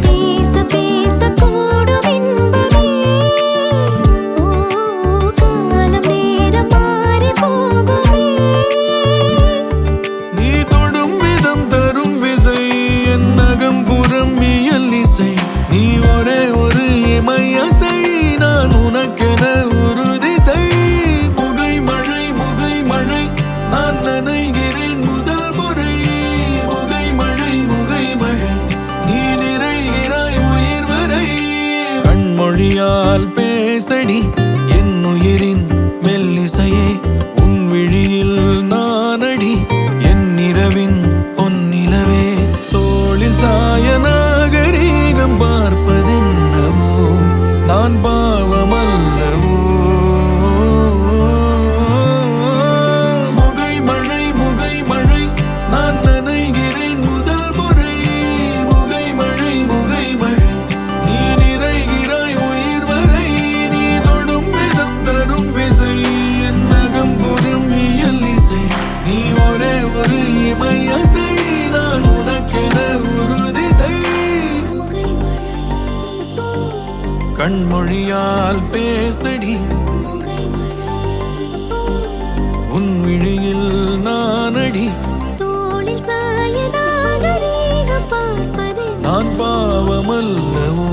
பேச பேச கூடும் இன்பமே. ஓ காலம் நேரம் மாறி போகுமே. நீ தொடும் விதம் தரும் விசை என் நகம் புறம் இயல் இசை. நீ ஒரே ஒரு இமையசை நான் உனக்கென உறுதி செய். முகை மழை நான் நனைகிறேன் முதல் முறை. முகை மழை நீ நிறைகிறாய் உயிர் வரை. கண்மொழியால் பேசடி என் உயிரின் மெல்லிசையே. உன் விழியில் நானடி என் இரவின் பொன்னிலவே. தோளில் சாய நாகரீகம் பார்ப்பதென்னவோ நான் பாவமல்லவோ. முகை மழை நான் நனைகிறேன் முதல் முறை. முகை மழை நீ நிறைகிறாய் உயிர் வரை. நீ தொடும் விதம் தரும் விசை என் நகம் புறம் இயல் இசை. நீ ஒரே ஒரு இமையசை நான் உனக்கென உறுதி செய். கண்மொழியால் பேசடி உன் விழியில் நானடி. தோளில் சாய நாகரீகம் பார்ப்பது நான் பாவமல்லவோ.